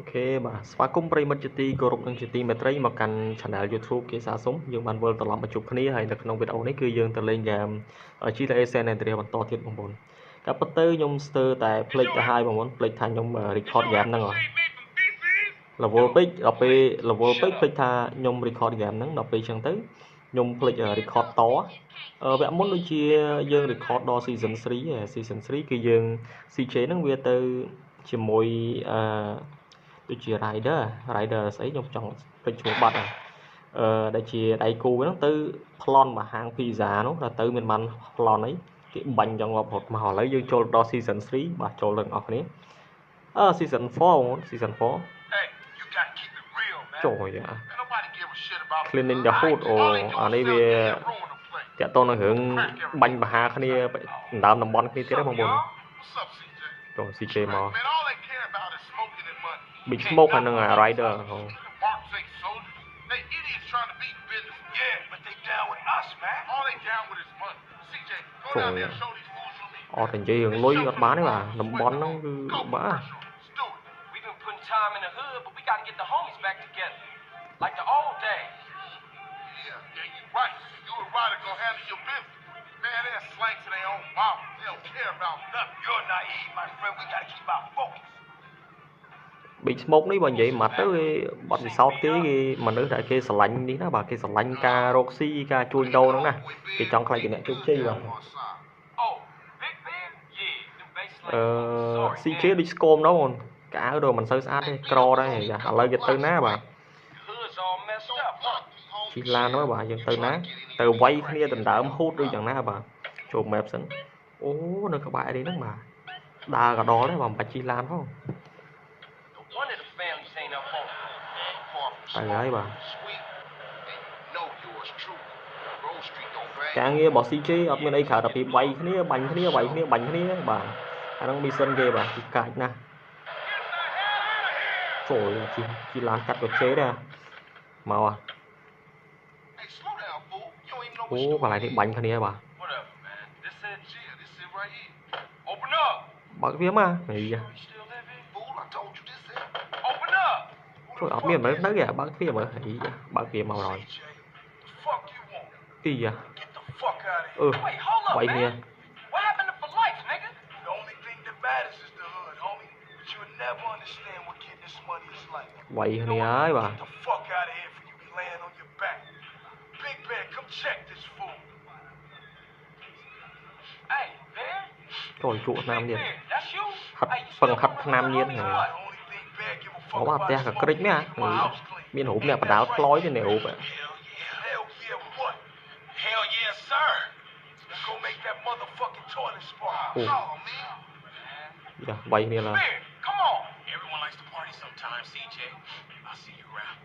Ok bàស្វាគមន៍ប្រិមិត្តជាទីគោរពនិងជាទីមេត្រីមកកាន់ Channel YouTube គេសាសុំយើងបានវិលត្រឡប់មកជួបគ្នាហើយនៅក្នុងវីដេអូនេះគឺយើងទៅលេងហ្គេម GTA San Andreas បន្តទៀតបងប្អូនការពិតទៅខ្ញុំស្ទើរតែភ្លេចទៅហើយបងប្អូនភ្លេចថាខ្ញុំ record game ហ្នឹងហើយ level ពេកដល់ពេល level ពេកភ្លេចថាខ្ញុំ record game ហ្នឹងដល់ពេលអញ្ចឹងទៅខ្ញុំភ្លេច record តវគ្គមុនដូចជាយើង record ដល់ season 3 season 3គឺយើង CJ ហ្នឹងវាទៅជាមួយដូចជា rider ស្អីខ្ញុំចង់ភ្លេចឈ្មោះបាត់ហើយដែលជាដៃគូហ្នឹងទៅប្លន់មកហាង pizza នោះដល់ទៅមានបានប្លន់អីគេបាញ់ចង់រាប់រត់មកឥឡូវយើងចូលដល់ season 3បាទចូលទាំងអស់គ្នាseason 4 season 4ចូលយ៉ា cleaning the hood អូអានេះវាតាក់ទងនឹងរឿងបាញ់បហាគ្នាដណ្ដើមតំបន់គ្នាទៀតហ្នឹងបងប្អូនចូល CJ មក Big Smoke ហើយនឹង Rider ចូលអត់តែនិយាយរឿងលុយអត់បានទេបាទតំបន់ហ្នឹងគឺបាក់time in the hood, but we got to get the homies back together, like the old days. Yeah, you're right. You and Ryder gonna handle your business. Man, they're slang to their own mouth. They don't care about nothing. You're naive, my friend. We got to keep our focus. Big Smoke នេះបើនិយាយមកទៅគេបត់ពិសោធន៍គេមនុស្សដែលគេស្រឡាញ់នេះណាបាទគេស្រឡាញ់ការរកស៊ីការជួញដូរហ្នឹងណាគេចង់ខ្លាចជាអ្នកជោគជ័យបាទCJ ដូចស្គមនោះកៅទៅមិនសូវស្អាតទេក្រដែរឥឡូវគេទៅណាបាទជិះឡានមកបាទយើងទៅណាទៅវាយគ្នាដណ្ដើមហូតដូចយ៉ាងណាបាទចូល map សិនអូនៅក្បែរនេះហ្នឹងបាទដើរកដលទេបាទមិនបាច់ជិះឡានផងទៅហើយបាទការងាររបស់ CJ អត់មានអីក្រៅតែពីវាយគ្នាបាញ់គ្នាវាយគ្នាបាញ់គ្នាបាទអាហ្នឹង mission គេបាទទីកាច់ណាស់ចូលជិះឡានកាត់កជេដែរមកអូកន្លែងនេះបាញ់គ្នាបាទបើកវាមកហីជួយអត់មានមើលទៅគេបើកវាមើលហីបើកវាមកហើយទីវាយគ្នាវាយគ្នាហើយបាទចូលជក់ឆ្នាំទៀតហាត់ពឹងហាត់ឆ្នាំទៀតហ្នឹងអូបាទផ្ទះក៏ក្រិចមែនមានរូបអ្នកបដាល់ផ្លោយទេនេះរូបអូយ៉ាវាយគ្នាឡើយSometimes, CJ, I'll see you around.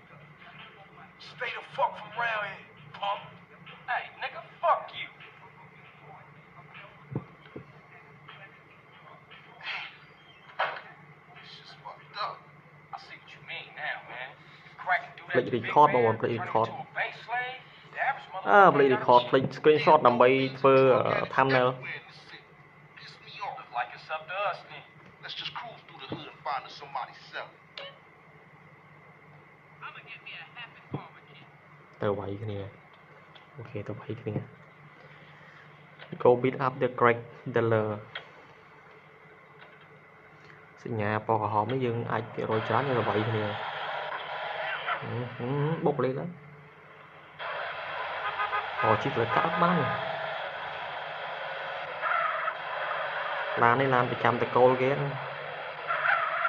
Stay the fuck from around here, punk. Hey, nigga, fuck you. This just fucked up. I see what you mean now, man. Crack and do that. Play record បង play record. play record, play screenshot ដើម្បីធ្វើ thumbnail. Like it's up to us, then. Let's just cruise through the hood and find somebody selling. ទៅវាយគ្នាអូខេទៅវាយគ្នា Go beat up the Greg Dealer សញ្ញាពណ៌ក្រហមនេះយើងអាចភាគរយច្រើនយើងទៅវាយគ្នាបុកលេងឡើងអូជីកលើកាត់បានឡាននេះឡានប្រចាំតកូលគេហ្នឹង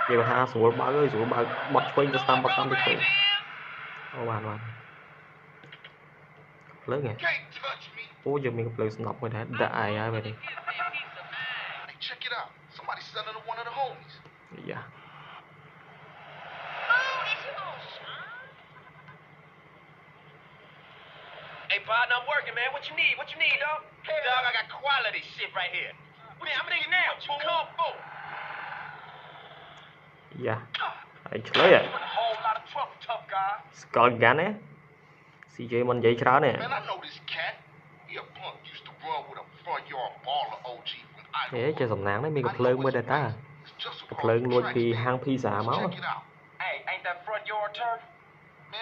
គេថាស្រួលបើកអើយស្រួលបើកបត់ឆ្វេងទៅតាមបត់តាមតិចទៅអូបានលើងអូយើងមានកំភ្លើងស្នប់មួយដែរដាក់អាយហើយបែបនេះយ៉ាHey, partner, I'm working, man. What you need? What you need, dog? Hey, dog, I got quality shit right here. I'm in now. Come on. Yeah. I try it. Skull gun ទេ CJ មិននិយាយច្រើនទេហេចេះសំណាងនេះមានកំភ្លើងមួយដែរតាកំភ្លើងលួចពីហាង pizza មក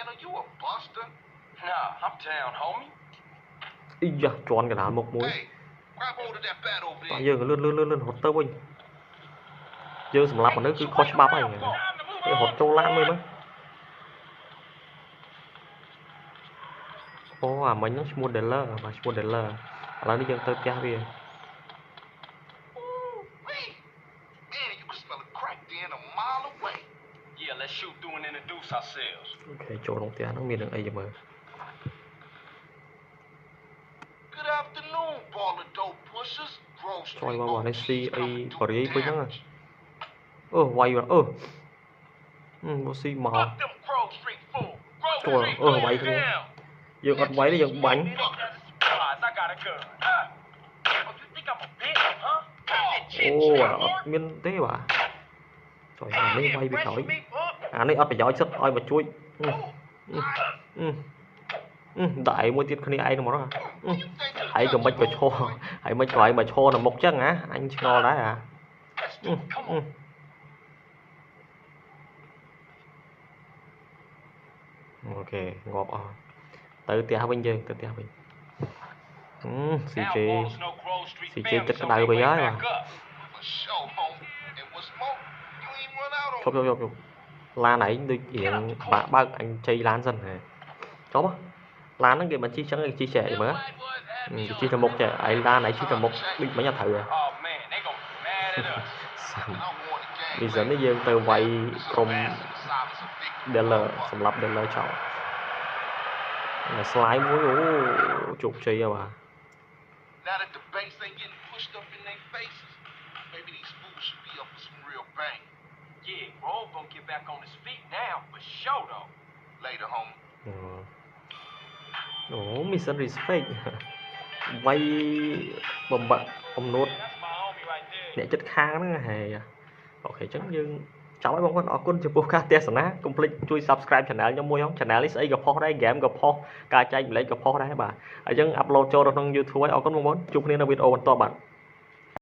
Man, are you a buster? Nah, I'm down, homie. Ý da tròn cái đá một mũi Hey, grab hold of that bat over tại there. dương lươn hột tơ binh dương sầm lạp mà nó cứ khó bắp anh cái hột châu lan mới ô à mình nó mua dealer mà mua dealer là đi dân tơ kia đi Wait. Man, you can smell a crack den a mile away. Yeah, let's shoot through and introduce ourselves. ok chỗ đồng tiền nó miền đường ấy mà Good afternoon, ball of dope pushers. Grove Trời Street ơi, bọn này OGs si coming ai through có gì với nhau damage. quay rồi bố si màu Fuck them Grove Street fool. Grove Trời ơi, Street going quay cái down. dương ăn quay đi dương bánh Surprise, I got a gun. Oh, you think I'm a bitch, huh? ô miên thế bà trời ơi này quay bị khỏi này ớt phải giỏi sức ơi mà chui đại mua tiền khơi ai đâu mà đó hãy cầm bách mà cho hãy mấy gọi mà cho là một chắc hả anh ngon đấy à ok ngọt từ tia bên dương từ tia bên xì chế chất cái đầu bây giờ mà For sure, homie. And what's more, you ain't run out on chốt la nãy tôi hiện ba anh chơi lan dần này chó lan nó kìa mình chia sẻ chia sẻ mà chỉ là một trẻ ấy la nãy chỉ là một bị mấy nhà thử à Oh man, they gonna be mad at us. bây giờ nó dương từ quay cùng dealer sầm lập dealer chọn là slide mũi chụp chi à bà Now that the banks ain't getting pushed up in their faces, maybe these fools should be up for some real bang. Yeah, Grove gonna get back on his feet now, for sure though. Later, homie. ồ mission respect quay bầm bật ông nốt That's my homie right there. nhẹ chất khang nó hề ok chắc như cháu ấy bóng con ở con chụp podcast tes na complete chui subscribe channel nhóm môi không channel list ấy gặp pho đấy game gặp pho ca chạy lấy gặp pho đấy bà ở chân upload cho nó trong YouTube ấy ở con mong muốn chụp nên là videoបន្តbạn